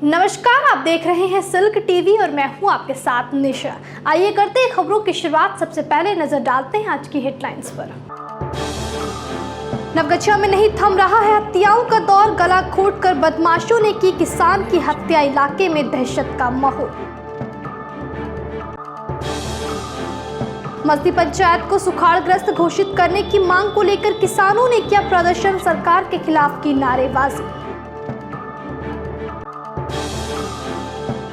नमस्कार, आप देख रहे हैं सिल्क टीवी और मैं हूं आपके साथ निशा। आइए करते हैं खबरों की शुरुआत। सबसे पहले नजर डालते हैं आज की हेडलाइंस पर। नवगछिया में नहीं थम रहा है हत्याओं का दौर। गला घोंटकर बदमाशों ने की किसान की हत्या। इलाके में दहशत का माहौल। मस्ती पंचायत को सुखाड़ग्रस्त घोषित करने की मांग को लेकर किसानों ने किया प्रदर्शन। सरकार के खिलाफ की नारेबाजी।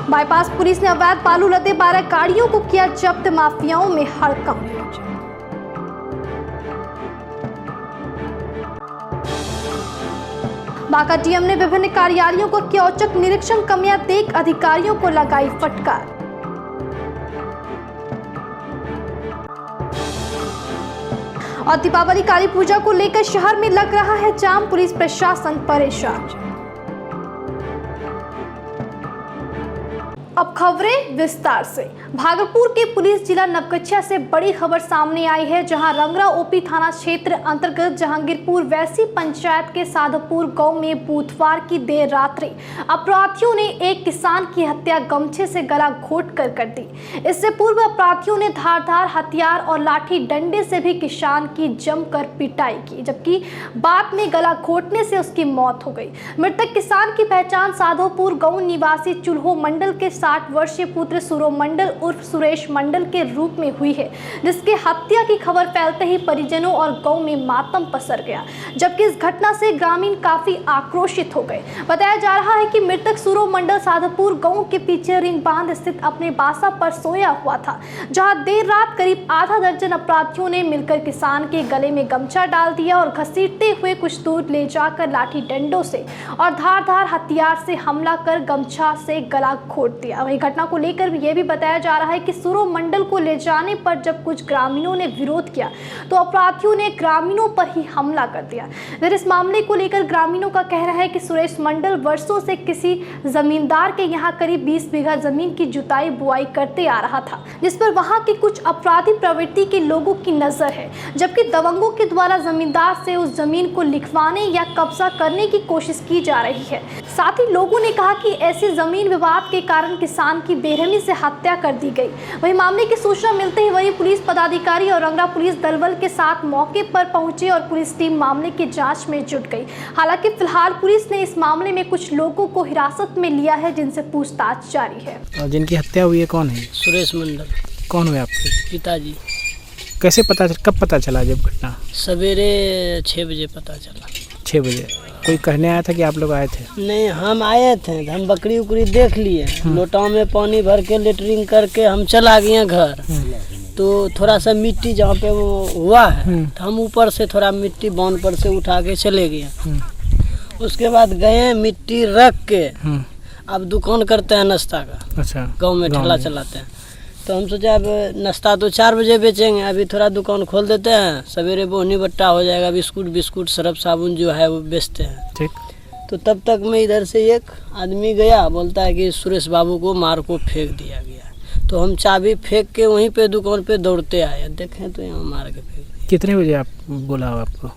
बाईपास पुलिस ने अवैध बालू लदे 12 गाड़ियों को किया जब्त। माफियाओं में हड़कंप। बांका डीएम ने विभिन्न कार्यालयों को किया औचक निरीक्षण। कमियां देख अधिकारियों को लगाई फटकार। और दीपावली काली पूजा को लेकर शहर में लग रहा है जाम। पुलिस प्रशासन परेशान। अब खबरें विस्तार से। भागलपुर के पुलिस जिला नवगछिया से बड़ी खबर सामने आई है, जहां रंगरा ओपी थाना क्षेत्र अंतर्गत जहांगीरपुर वैसी पंचायत के साधुपुर गांव में बुधवार की देर रात्रि अपराधियों ने एक किसान की हत्या गमछे से गला घोंटकर कर दी। इससे पूर्व अपराधियों ने धारदार हथियार और लाठी डंडे से भी किसान की जमकर पिटाई की, जबकि बाद में गला घोंटने से उसकी मौत हो गई। मृतक किसान की पहचान साधुपुर गांव निवासी चुल्हो मंडल के 60 वर्षीय पुत्र सूरो मंडल उर्फ सुरेश मंडल के रूप में हुई है, जिसके हत्या की खबर फैलते ही परिजनों और गांव में मातम पसर गया, जबकि इस घटना से ग्रामीण काफी आक्रोशित हो गए। बताया जा रहा है कि मृतक सूरो मंडल साधुपुर गांव के पीछे रिंग बांध स्थित अपने बासा पर सोया हुआ था, जहां देर रात करीब आधा दर्जन अपराधियों ने मिलकर किसान के गले में गमछा डाल दिया और घसीटते हुए कुछ दूर ले जाकर लाठी डंडों से और धारदार हथियार से हमला कर गमछा से गला घोंट दिया। वही घटना को लेकर यह भी बताया जा रहा है कि सूरो मंडल को ले जाने पर जब कुछ ग्रामीणों ने विरोध किया तो अपराधियों ने ग्रामीणों पर ही हमला कर दिया। फिर इस मामले को लेकर ग्रामीणों का कहना है कि सुरेश मंडल वर्षों से किसी जमींदार के यहाँ करीब 20 बीघा जमीन की जुताई बुआई करते आ रहा था, जिस पर वहाँ के कुछ अपराधी प्रवृत्ति के लोगों की नजर है, जबकि दबंगों के द्वारा जमींदार से उस जमीन को लिखवाने या कब्जा करने की कोशिश की जा रही है। साथ ही लोगों ने कहा कि ऐसे जमीन विवाद के कारण किसान की बेरहमी से हत्या कर दी गई। वही मामले की सूचना मिलते ही वही पुलिस पदाधिकारी और रंगरा पुलिस दलबल के साथ मौके पर पहुंचे और पुलिस टीम मामले की जांच में जुट गई। हालांकि फिलहाल पुलिस ने इस मामले में कुछ लोगों को हिरासत में लिया है, जिनसे पूछताछ जारी है। और जिनकी हत्या हुई है कौन है? सुरेश मंडल। कौन हुए आपके पिताजी। कैसे कब पता चला जब घटना? सवेरे 6 बजे पता चला। 6 बजे कोई कहने आया था कि आप लोग आए थे? नहीं, हम आए थे, हम बकरी उकरी देख लिए, लोटाओं में पानी भर के लेटरिंग करके हम चला गए घर। तो थोड़ा सा मिट्टी जहाँ पे वो हुआ है तो हम ऊपर से थोड़ा मिट्टी बांध पर से उठा के चले गए। उसके बाद गए मिट्टी रख के अब दुकान करते हैं नाश्ता का। अच्छा। गाँव में ठेला चलाते हैं, तो हम सोचा अब नाश्ता तो 4 बजे बेचेंगे, अभी थोड़ा दुकान खोल देते हैं, सवेरे बोहनी बट्टा हो जाएगा, बिस्कुट सर्फ साबुन जो है वो बेचते हैं। ठीक। तो तब तक में इधर से एक आदमी गया, बोलता है कि सुरेश बाबू को मार को फेंक दिया गया। तो हम चाबी फेंक के वहीं पे दुकान पे दौड़ते आए, देखें तो यहाँ मार के फेंक दिया। कितने बजे आप बोला आपको?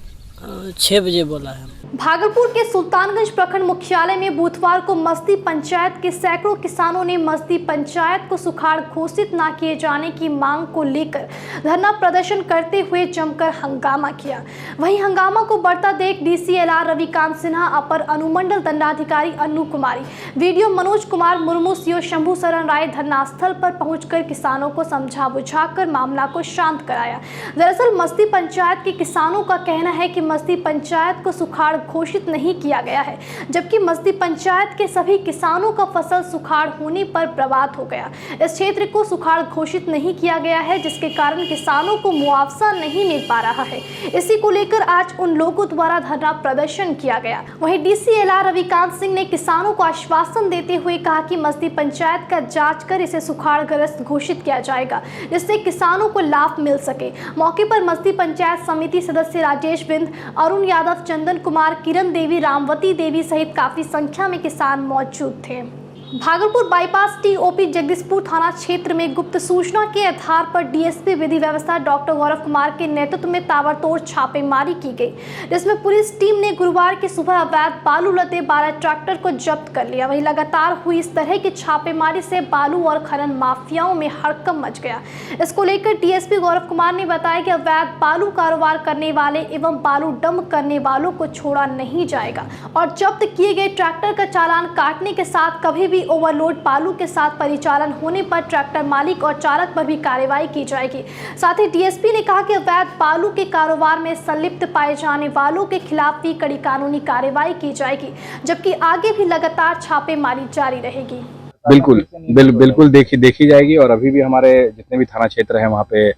6 बजे बोला है। भागलपुर के सुल्तानगंज प्रखंड मुख्यालय में बुधवार को मस्ती पंचायत के सैकड़ों किसानों ने मस्ती पंचायत को सुखाड़ घोषित न किए जाने की मांग को लेकर धरना प्रदर्शन करते हुए जमकर हंगामा किया। वहीं हंगामा को बढ़ता देख DCLR रविकांत सिन्हा, अपर अनुमंडल दंडाधिकारी अनु कुमारी, वीडियो मनोज कुमार मुर्मू, सीओ शंभू शरण राय धरनास्थल पर पहुंचकर किसानों को समझा बुझाकर मामला को शांत कराया। दरअसल मस्ती पंचायत के किसानों का कहना है कि मस्ती पंचायत को सुखाड़ घोषित नहीं किया गया है, जबकि मस्ती पंचायत के सभी किसानों का फसल सुखाड़ होने पर बर्बाद हो गया। इस क्षेत्र को सुखाड़ घोषित नहीं किया गया है, जिसके कारण किसानों को मुआवजा नहीं मिल पा रहा है। इसी को लेकर आज उन लोगों द्वारा धरना प्रदर्शन किया गया। वहीं DCLR रविकांत सिंह ने किसानों को आश्वासन देते हुए कहा कि मस्ती पंचायत का जांच कर इसे सुखाड़ग्रस्त घोषित किया जाएगा, जिससे किसानों को लाभ मिल सके। मौके पर मस्ती पंचायत समिति सदस्य राजेश बिंद, अरुण यादव, चंदन कुमार, किरण देवी, रामवती देवी सहित काफी संख्या में किसान मौजूद थे। भागलपुर बाईपास टीओपी जगदीशपुर थाना क्षेत्र में गुप्त सूचना के आधार पर डीएसपी विधि व्यवस्था डॉक्टर गौरव कुमार के नेतृत्व में ताबड़तोड़ छापेमारी की गई, जिसमें पुलिस टीम ने गुरुवार की सुबह अवैध बालू लदे 12 ट्रैक्टर को जब्त कर लिया। वहीं लगातार हुई इस तरह की छापेमारी से बालू और खनन माफियाओं में हड़कंप मच गया। इसको लेकर डीएसपी गौरव कुमार ने बताया कि अवैध बालू कारोबार करने वाले एवं बालू डंप करने वालों को छोड़ा नहीं जाएगा और जब्त किए गए ट्रैक्टर का चालान काटने के साथ कभी भी ओवरलोड बालू के साथ परिचालन होने पर ट्रैक्टर मालिक और चालक पर भी कार्रवाई की जाएगी। साथ ही डीएसपी ने कहा कि अवैध बालू के कारोबार में संलिप्त पाए जाने वालों के खिलाफ भी कड़ी कानूनी कार्रवाई की जाएगी, जबकि आगे भी लगातार छापेमारी जारी रहेगी। बिल्कुल देखी जाएगी। और अभी भी हमारे जितने भी थाना क्षेत्र हैं वहाँ पे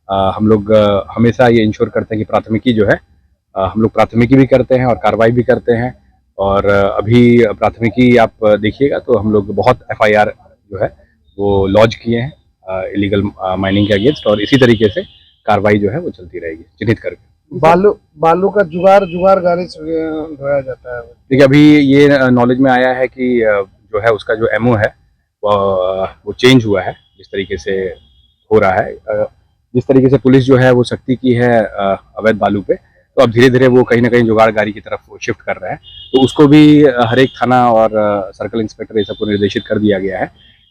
हम लोग हमेशा ये इंश्योर करते हैं कि प्राथमिकी जो है हम लोग प्राथमिकी भी करते हैं और कार्रवाई भी करते हैं। और अभी प्राथमिकी आप देखिएगा तो हम लोग बहुत एफआईआर जो है वो लॉन्च किए हैं इलीगल माइनिंग के अगेंस्ट, और इसी तरीके से कार्रवाई जो है वो चलती रहेगी चिन्हित करके। बालू का जुगाड़ गाड़ी से ढोया जाता है। देखिए अभी ये नॉलेज में आया है कि जो है उसका जो एमओ है वो चेंज हुआ है। जिस तरीके से हो रहा है, जिस तरीके से पुलिस जो है वो सख्ती की है अवैध बालू पे, तो अब धीरे धीरे वो कहीं ना कहीं जुगाड़ गाड़ी की तरफ वो शिफ्ट कर रहे हैं। तो उसको भी हर एक थाना और सर्कल इंस्पेक्टर ये सबको निर्देशित कर दिया गया है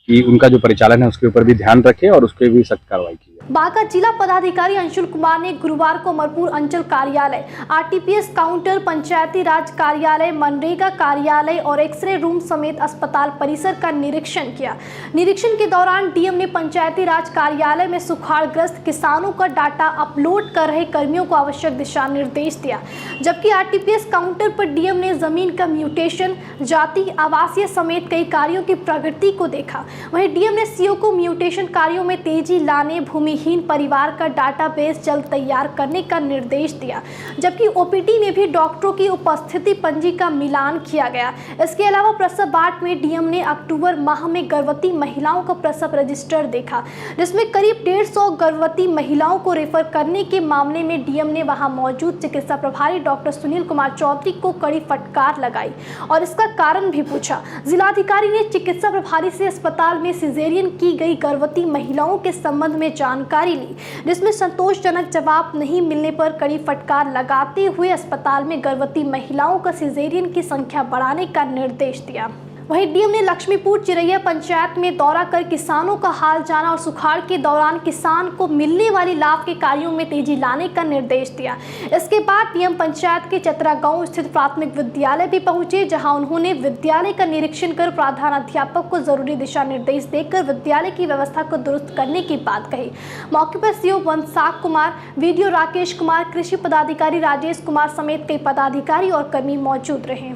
कि उनका जो परिचालन है उसके ऊपर भी ध्यान रखें और उसके भी सख्त कार्रवाई की जाए। बांका जिला पदाधिकारी अंशुल कुमार ने गुरुवार को अमरपुर अंचल कार्यालय, आरटीपीएस काउंटर, पंचायती राज कार्यालय, मनरेगा कार्यालय और एक्सरे रूम समेत अस्पताल परिसर का निरीक्षण किया। निरीक्षण के दौरान डीएम ने पंचायती राज कार्यालय में सुखाड़ग्रस्त किसानों का डाटा अपलोड कर रहे कर्मियों को आवश्यक दिशा निर्देश दिया, जबकि आरटीपीएस काउंटर पर डीएम ने जमीन का म्यूटेशन, जाति, आवासीय समेत कई कार्यों की प्रगति को देखा। वहीं डीएम ने सीओ को म्यूटेशन कार्यों में तेजी लाने, भूमिहीन परिवार का डाटाबेस जल्द तैयार करने का निर्देश दिया, जबकि ओपीडी में भी डॉक्टरों की उपस्थिति पंजी का मिलान किया गया। इसके अलावा प्रसव वार्ड में डीएम ने अक्टूबर माह में गर्भवती महिलाओं का प्रसव रजिस्टर देखा, जिसमें करीब 150 गर्भवती महिलाओं को रेफर करने के मामले में डीएम ने वहां मौजूद चिकित्सा प्रभारी डॉक्टर सुनील कुमार चौधरी को कड़ी फटकार लगाई और इसका कारण भी पूछा। जिलाधिकारी ने चिकित्सा प्रभारी से अस्पताल में सिजेरियन की गई गर्भवती महिलाओं के संबंध में जानकारी ली, जिसमें संतोषजनक जवाब नहीं मिलने पर कड़ी फटकार लगाते हुए अस्पताल में गर्भवती महिलाओं का सिजेरियन की संख्या बढ़ाने का निर्देश दिया। वहीं डीएम ने लक्ष्मीपुर चिरैया पंचायत में दौरा कर किसानों का हाल जाना और सुखाड़ के दौरान किसान को मिलने वाली लाभ के कार्यों में तेजी लाने का निर्देश दिया। इसके बाद डीएम पंचायत के चतरा गांव स्थित प्राथमिक विद्यालय भी पहुंचे, जहां उन्होंने विद्यालय का निरीक्षण कर प्रधानाध्यापक को जरूरी दिशा निर्देश देकर विद्यालय की व्यवस्था को दुरुस्त करने की बात कही। मौके पर सीओ वंशाक कुमार, वीडियो राकेश कुमार, कृषि पदाधिकारी राजेश कुमार समेत कई पदाधिकारी और कर्मी मौजूद रहे।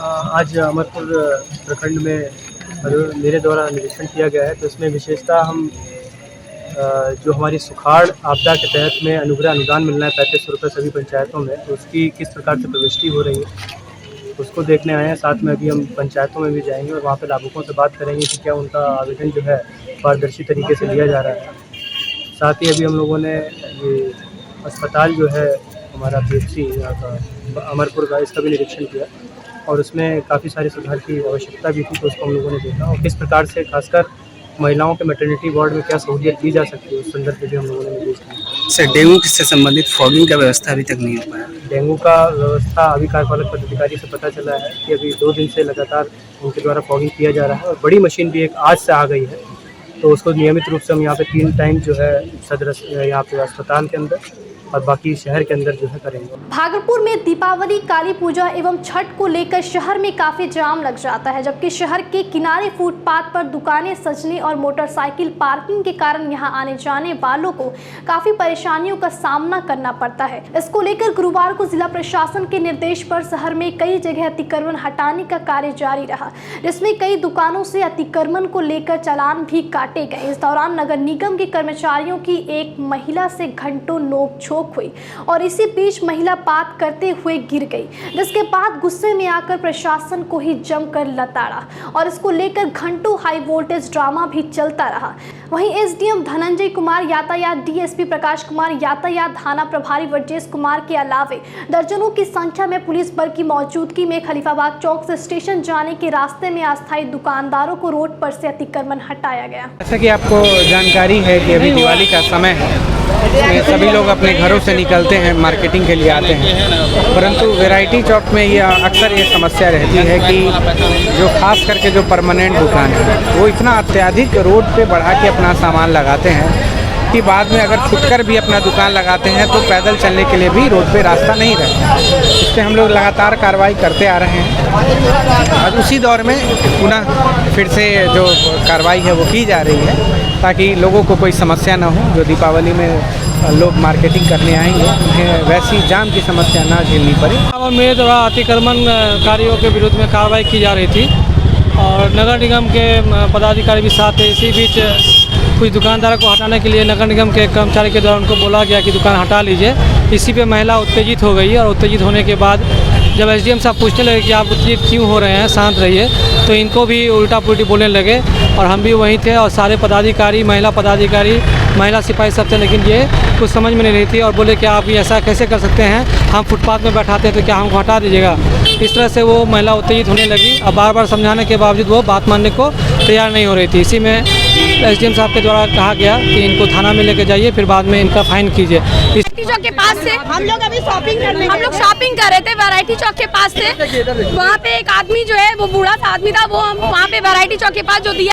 आज अमरपुर प्रखंड में मेरे द्वारा निरीक्षण किया गया है, तो इसमें विशेषता हम जो हमारी सुखाड़ आपदा के तहत में अनुग्रह अनुदान मिलना है 3500 रुपये सभी पंचायतों में, तो उसकी किस प्रकार से प्रविष्टि हो रही है उसको देखने आए हैं। साथ में अभी हम पंचायतों में भी जाएंगे और वहाँ पे लाभुकों से बात करेंगे कि क्या उनका आवेदन जो है पारदर्शी तरीके से लिया जा रहा है। साथ ही अभी हम लोगों ने ये अस्पताल जो है हमारा पीएचसी यहाँ का अमरपुर का, इसका भी निरीक्षण किया और उसमें काफ़ी सारे सुधार की आवश्यकता भी थी, तो उसको हम लोगों ने देखा और किस प्रकार से खासकर महिलाओं के मैटरनिटी वार्ड में क्या सहूलियत दी जा सकती है उस संदर्भ में भी हम लोगों ने निर्देश दिया। सर, डेंगू से संबंधित फॉगिंग का व्यवस्था अभी तक नहीं हो पाया। डेंगू का व्यवस्था अभी कार्यपालक पदाधिकारी से पता चला है कि अभी 2 दिन से लगातार उनके द्वारा फॉगिंग किया जा रहा है और बड़ी मशीन भी एक आज से आ गई है, तो उसको नियमित रूप से हम यहाँ पे 3 टाइम जो है सदर यहाँ पे अस्पताल के अंदर और बाकी शहर के अंदर जो है करेंगे। भागलपुर में दीपावली, काली पूजा एवं छठ को लेकर शहर में काफी जाम लग जाता है, जबकि शहर के किनारे फुटपाथ पर दुकानें सजने और मोटरसाइकिल पार्किंग के कारण यहां आने जाने वालों को काफी परेशानियों का सामना करना पड़ता है। इसको लेकर गुरुवार को जिला प्रशासन के निर्देश पर शहर में कई जगह अतिक्रमण हटाने का कार्य जारी रहा, जिसमें कई दुकानों से अतिक्रमण को लेकर चालान भी काटे गए। इस दौरान नगर निगम के कर्मचारियों की एक महिला से घंटों नोक झोंक नोक हुई और इसी बीच महिला बात करते हुए गिर गई, जिसके बाद गुस्से में आकर प्रशासन को ही जमकर लताड़ा और इसको लेकर घंटों हाई वोल्टेज ड्रामा भी चलता रहा। वहीं एसडीएम धनंजय कुमार यातायात, डीएसपी प्रकाश कुमार यातायात, थाना प्रभारी वर्जेश कुमार के अलावे दर्जनों की संख्या में पुलिस बल की मौजूदगी में खलीफाबाद चौक से स्टेशन जाने के रास्ते में अस्थायी दुकानदारों को रोड पर से अतिक्रमण हटाया गया। जैसा कि आपको जानकारी है कि अभी दिवाली का समय है, इसमें सभी लोग अपने घरों से निकलते हैं, मार्केटिंग के लिए आते हैं, परंतु वैरायटी चौक में ये अक्सर ये समस्या रहती है कि जो खास करके जो परमानेंट दुकान है वो इतना अत्यधिक रोड पे बढ़ा के अपना सामान लगाते हैं कि बाद में अगर छुटकर भी अपना दुकान लगाते हैं तो पैदल चलने के लिए भी रोड पे रास्ता नहीं रहता। इस पर हम लोग लगातार कार्रवाई करते आ रहे हैं और उसी दौर में पुनः फिर से जो कार्रवाई है वो की जा रही है ताकि लोगों को कोई समस्या ना हो। जो दीपावली में लोग मार्केटिंग करने आएंगे उन्हें वैसी जाम की समस्या ना झेलनी पड़े। और मेरे द्वारा अतिक्रमणकारियों के विरुद्ध में कार्रवाई की जा रही थी और नगर निगम के पदाधिकारी भी साथ थे। इसी बीच कुछ दुकानदारों को हटाने के लिए नगर निगम के कर्मचारी के द्वारा उनको बोला गया कि दुकान हटा लीजिए। इसी पे महिला उत्तेजित हो गई और उत्तेजित होने के बाद जब एसडीएम साहब पूछने लगे कि आप उत्तेजित क्यों हो रहे हैं, शांत रहिए, तो इनको भी उल्टा पुल्टी बोलने लगे और हम भी वहीं थे और सारे पदाधिकारी, महिला सिपाही सब थे, लेकिन ये कुछ समझ में नहीं रही थी और बोले कि आप ऐसा कैसे कर सकते हैं, हम फुटपाथ में बैठाते हैं तो क्या हमको हटा दीजिएगा। इस तरह से वो महिला उत्तेजित होने लगी और बार बार समझाने के बावजूद वो बात मानने को तैयार नहीं हो रही थी। इसी में एसडीएम साहब के द्वारा कहा गया कि इनको थाना में लेके जाइए, फिर बाद में इनका फाइन कीजिए। चौक के पास से हम लोग अभी शॉपिंग कर रहे थे, वैरायटी चौक के पास से। वहाँ पे एक आदमी जो है वो बूढ़ा सा आदमी था, वो हम वहाँ पे वैरायटी चौक के पास जो दिया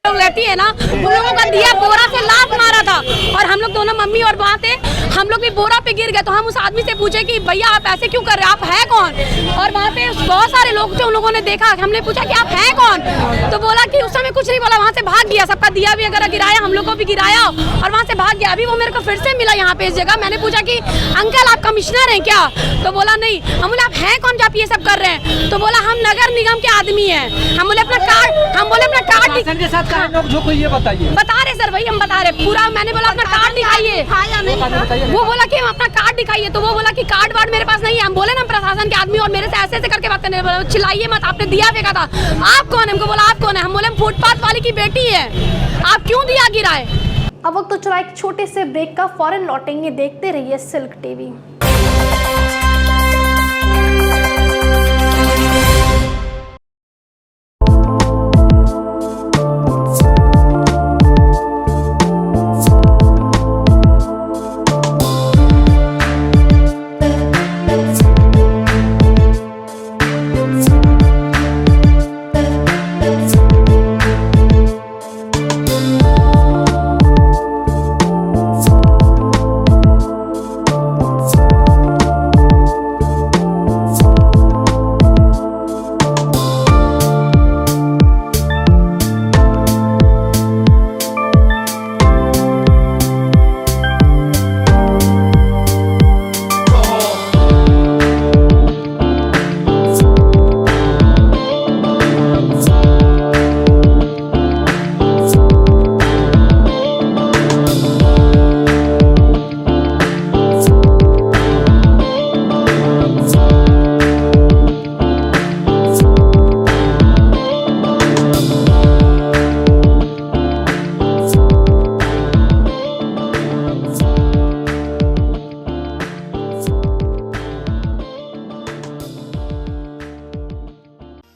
रहती है ना, उन लोगों का दिया बोरा से लात मारा था और हम लोग दोनों मम्मी और वहाँ थे, हम लोग भी बोरा पे गिर गए। तो हम उस आदमी से पूछे कि भैया आप ऐसे क्यों कर रहे हैं, आप हैं कौन? और वहाँ पे बहुत सारे लोग थे, उन लोगों ने देखा, हमने पूछा कि आप हैं कौन, तो बोला कि उस समय कुछ नहीं बोला, वहाँ से भाग गया। सबका दिया भी अगर गिराया, हम लोग को भी गिराया और वहाँ से भाग गया। अभी वो मेरे को फिर से मिला यहाँ पे इस जगह। मैंने पूछा कि अंकल आप कमिश्नर हैं क्या? तो बोला नहीं। हम बोले आप हैं कौन जो आप ये सब कर रहे हैं? तो बोला हम नगर निगम के आदमी हैं। हम बोले अपना कार्ड लोग जो कोई ये बताइए, बता रहे सर, वही हम बता रहे पूरा। मैंने बोला अपना कार्ड दिखाइए, वो बोला कि हम अपना कार्ड दिखाइए, तो वो बोला कि कार्ड वार्ड मेरे पास नहीं है। हम बोले ना प्रशासन के आदमी और मेरे से ऐसे करके बात करने, चिल्लाइए मत, आपने दिया फेंका था, आप कौन है? हमको बोला आप कौन है? हम बोले फुटपाथ वाली की बेटी है, आप क्यों दिया गिराए? अब वक्त तो चला एक छोटे से ब्रेक का, फौरन लौटेंगे, देखते रहिए सिल्क टीवी।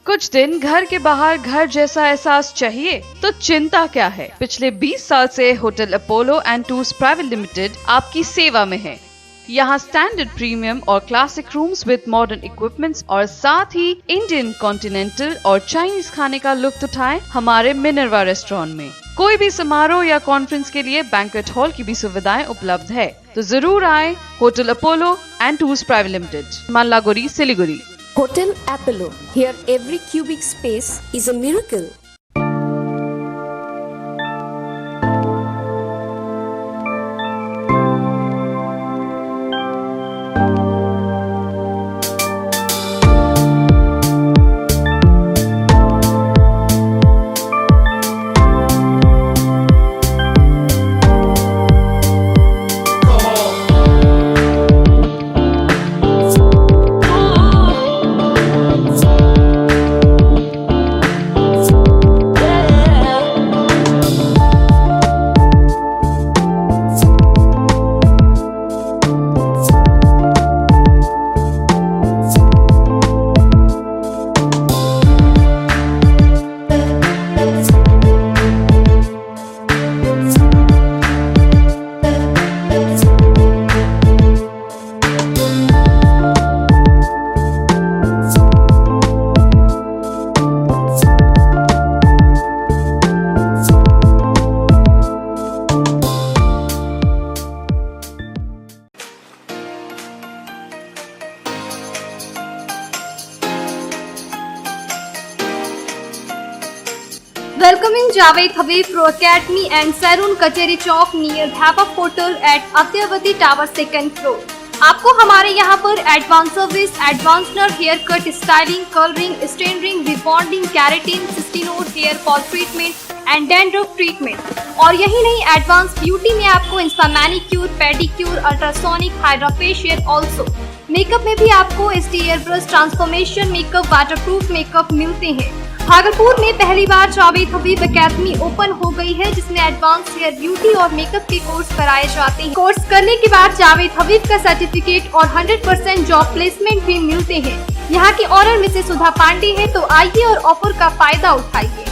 कुछ दिन घर के बाहर घर जैसा एहसास चाहिए तो चिंता क्या है। पिछले 20 साल से hotel Apollo and tours private limited आपकी सेवा में है। यहाँ स्टैंडर्ड, प्रीमियम और classic rooms with modern equipments और साथ ही इंडियन, कॉन्टिनेंटल और चाइनीज खाने का लुत्फ उठाएं हमारे मिनर्वा रेस्टोरेंट में। कोई भी समारोह या कॉन्फ्रेंस के लिए बैंक्वेट हॉल की भी सुविधाएं उपलब्ध है, तो जरूर आए hotel Apollo and tours private limited, Mallaguri, Siliguri. Hotel Apollo. Here every cubic space is a miracle. Welcoming Javed Habib Pro Academy and Sarun Kacheri Chowk near Dhapa Hotel at Atyavati Tower 2nd floor. आपको हमारे यहाँ पर advance service, advance नर hair cut, styling, colouring, स्टेनरिंग, rebonding, keratin, सिस्टीनोड, hair fall treatment and dandruff treatment और यही नहीं एडवांस ब्यूटी में आपको insta manicure, pedicure, ultrasonic, hydra facial also. Makeup में भी आपको SD air brush, transformation makeup, waterproof makeup मिलते हैं। भागलपुर में पहली बार जावेद हबीब एकेडमी ओपन हो गई है, जिसमें एडवांस हेयर ब्यूटी और मेकअप के कोर्स कराए जाते हैं। कोर्स करने के बाद जावेद हबीब का सर्टिफिकेट और 100% जॉब प्लेसमेंट भी मिलते हैं। यहाँ की ऑनर मिसेस सुधा पांडे है, तो आइए और ऑफर का फायदा उठाइए।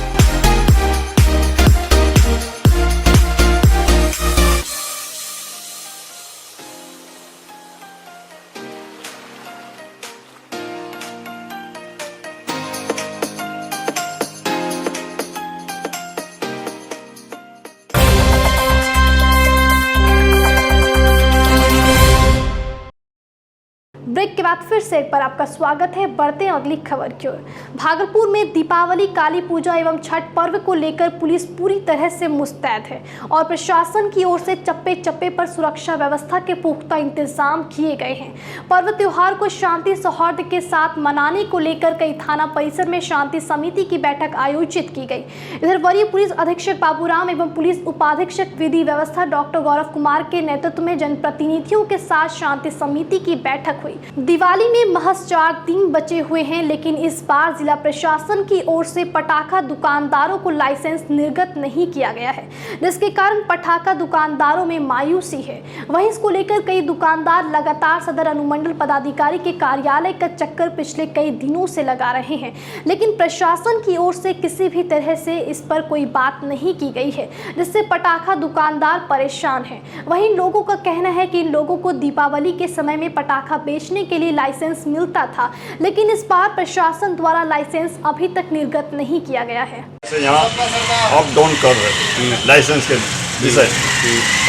ब्रेक के बाद फिर से एक बार आपका स्वागत है। बढ़ते हैं अगली खबर की ओर। भागलपुर में दीपावली, काली पूजा एवं छठ पर्व को लेकर पुलिस पूरी तरह से मुस्तैद है और प्रशासन की ओर से चप्पे चप्पे पर सुरक्षा व्यवस्था के पुख्ता इंतजाम किए गए हैं। पर्व त्योहार को शांति सौहार्द के साथ मनाने को लेकर कई थाना परिसर में शांति समिति की बैठक आयोजित की गई। इधर वरीय पुलिस अधीक्षक बाबूराम एवं पुलिस उपाधीक्षक विधि व्यवस्था डॉक्टर गौरव कुमार के नेतृत्व में जनप्रतिनिधियों के साथ शांति समिति की बैठक हुई। दिवाली में महज 4 दिन बचे हुए हैं, लेकिन इस बार जिला प्रशासन की ओर से पटाखा दुकानदारों को लाइसेंस निर्गत नहीं किया गया है, जिसके कारण पटाखा दुकानदारों में मायूसी है। वहीं इसको लेकर कई दुकानदार लगातार सदर अनुमंडल पदाधिकारी के कार्यालय का चक्कर पिछले कई दिनों से लगा रहे हैं, लेकिन प्रशासन की ओर से किसी भी तरह से इस पर कोई बात नहीं की गई है, जिससे पटाखा दुकानदार परेशान हैं। वहीं लोगों का कहना है कि इन लोगों को दीपावली के समय में पटाखा बेचने के लिए लाइसेंस मिलता था, लेकिन इस बार प्रशासन द्वारा लाइसेंस अभी तक निर्गत नहीं किया गया है। यहाँ अप डाउन कर रहे लाइसेंस के विषय,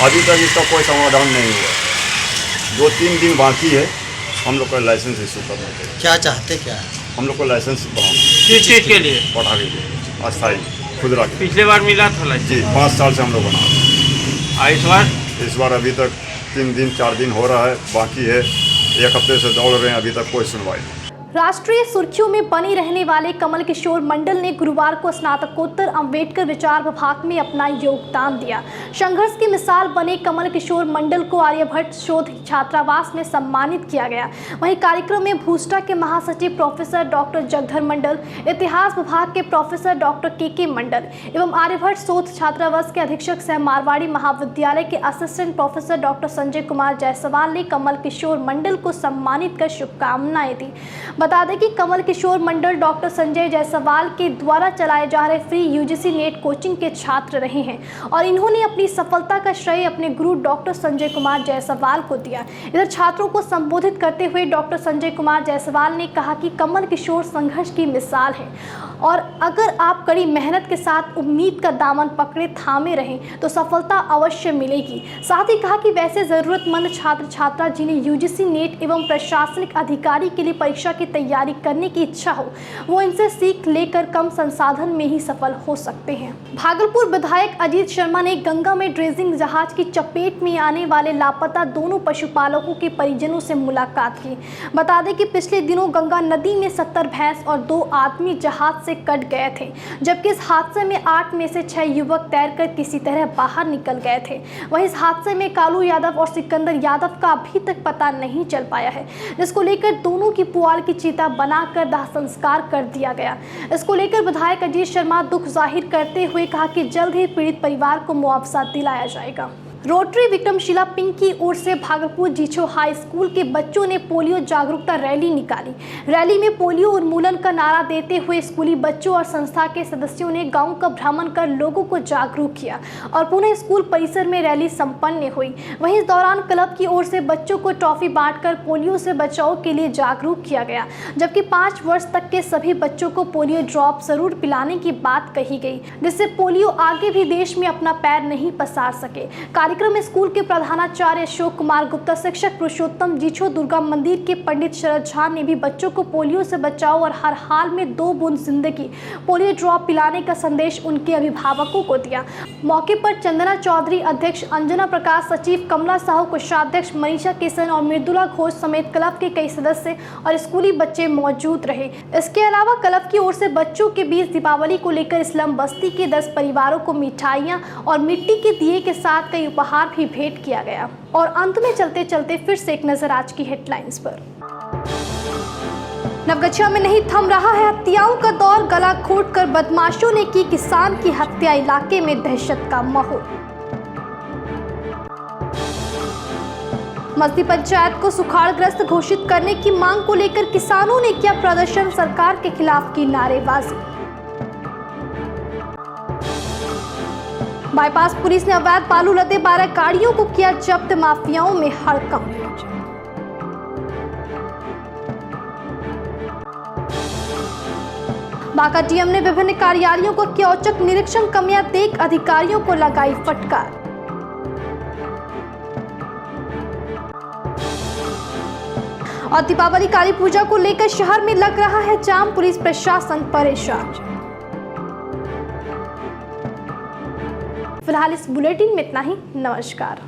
अभी तक इसका कोई समाधान नहीं हुआ। 2-3 दिन बाकी है हम लोग का लाइसेंस इशू करने के लिए। क्या चाहते क्या है? हम लोग को लाइसेंस बनाओ। किस चीज़ के लिए? पटाखे के लिए, अस्थायी खुदरा के। पिछले बार मिला था लाइसेंस? जी, 5 साल से हम लोग बना रहे हैं। इस बार अभी तक 3 दिन 4 दिन हो रहा है, बाकी है। 1 हफ्ते से दौड़ रहे हैं, अभी तक कोई सुनवाई नहीं। राष्ट्रीय सुर्खियों में बनी रहने वाले कमल किशोर मंडल ने गुरुवार को स्नातकोत्तर अम्बेडकर विचार विभाग में अपना योगदान दिया। संघर्ष की मिसाल बने कमल किशोर मंडल को आर्यभट्ट शोध छात्रावास में सम्मानित किया गया। वहीं कार्यक्रम में भूस्टा के महासचिव प्रोफेसर डॉक्टर जगधर मंडल, इतिहास विभाग के प्रोफेसर डॉक्टर के मंडल एवं आर्यभट्ट शोध छात्रावास के अधीक्षक सह मारवाड़ी महाविद्यालय के assistant professor doctor Sanjay Kumar Jaiswal ने कमल किशोर मंडल को सम्मानित कर शुभकामनाएं दी। बता दें कि कमल किशोर मंडल डॉक्टर संजय जायसवाल के द्वारा चलाए जा रहे फ्री UGC नेट कोचिंग के छात्र रहे हैं और इन्होंने अपनी सफलता का श्रेय अपने गुरु डॉक्टर संजय कुमार जायसवाल को दिया। इधर छात्रों को संबोधित करते हुए डॉक्टर संजय कुमार जायसवाल ने कहा कि कमल किशोर संघर्ष की मिसाल है और अगर आप कड़ी मेहनत के साथ उम्मीद का दामन पकड़े थामे रहें तो सफलता अवश्य मिलेगी। साथ ही कहा कि वैसे ज़रूरतमंद छात्र छात्रा जिन्हें UGC नेट एवं प्रशासनिक अधिकारी के लिए परीक्षा की तैयारी करने की इच्छा हो, वो इनसे सीख लेकर कम संसाधन में ही सफल हो सकते हैं। भागलपुर विधायक अजीत शर्मा ने गंगा में ड्रेजिंग जहाज की चपेट में आने वाले लापता दोनों पशुपालकों के परिजनों से मुलाकात की। बता दें कि पिछले दिनों गंगा नदी में 70 भैंस और 2 आदमी जहाज से कट गए थे, जबकि इस हादसे में 8 में से 6 युवक तैरकर किसी तरह बाहर निकल गए थे। वहीं इस हादसे में कालू यादव और सिकंदर यादव का अभी तक पता नहीं चल पाया है, जिसको लेकर दोनों की पुआल की चिता बनाकर दाह संस्कार कर दिया गया। इसको लेकर विधायक अजीत शर्मा दुख जाहिर करते हुए कहा कि जल्द ही पीड़ित परिवार को मुआवजा दिलाया जाएगा। रोटरी विक्रमशिला पिंक की ओर से भागलपुर जीछो हाई स्कूल के बच्चों ने पोलियो जागरूकता रैली निकाली। रैली में पोलियो उन्मूलन का नारा देते हुए स्कूली बच्चों और संस्था के सदस्यों ने गांव का भ्रमण कर लोगों को जागरूक किया और पुनः स्कूल परिसर में रैली संपन्न हुई। वहीं इस दौरान क्लब की ओर से बच्चों को टॉफी बांटकर पोलियो से बचाव के लिए जागरूक किया गया, जबकि 5 वर्ष तक के सभी बच्चों को पोलियो ड्रॉप जरूर पिलाने की बात कही गई, जिससे पोलियो आगे भी देश में अपना पैर नहीं पसार सके। कार्यक्रम में स्कूल के प्रधानाचार्य अशोक कुमार गुप्ता, शिक्षक पुरुषोत्तम जीछो, दुर्गा मंदिर के पंडित शरद झा ने भी बच्चों को पोलियो से बचाओ और हर हाल में 2 बूंद जिंदगी पोलियो ड्रॉप पिलाने का संदेश उनके अभिभावकों को दिया। मौके पर चंदना चौधरी, अध्यक्ष अंजना प्रकाश, सचिव कमला साहू, कोषाध्यक्ष मनीषा किशन और मृदुला घोष समेत क्लब के कई सदस्य और स्कूली बच्चे मौजूद रहे। इसके अलावा क्लब की ओर से बच्चों के बीच दीपावली को लेकर इस्लाम बस्ती के 10 परिवारों को मिठाइयां और मिट्टी के दिए के साथ कई उपहार भी भेंट किया गया। और अंत में चलते चलते फिर से एक नजर आज की हेडलाइंस पर। नवगछिया में नहीं थम रहा है हत्याओं का दौर, गला घोंटकर बदमाशों ने की किसान की हत्या, इलाके में दहशत का माहौल। मस्ती पंचायत को सुखाड़ग्रस्त घोषित करने की मांग को लेकर किसानों ने किया प्रदर्शन, सरकार के खिलाफ की नारेबाजी। बाईपास पुलिस ने अवैध बालू लदे 12 गाड़ियों को किया जब्त, माफियाओं में हड़कंप। बांका डीएम ने विभिन्न कार्यालयों को किया औचक निरीक्षण, कमियां देख अधिकारियों को लगाई फटकार। और दीपावली काली पूजा को लेकर शहर में लग रहा है जाम, पुलिस प्रशासन परेशान। फिलहाल इस बुलेटिन में इतना ही। नमस्कार।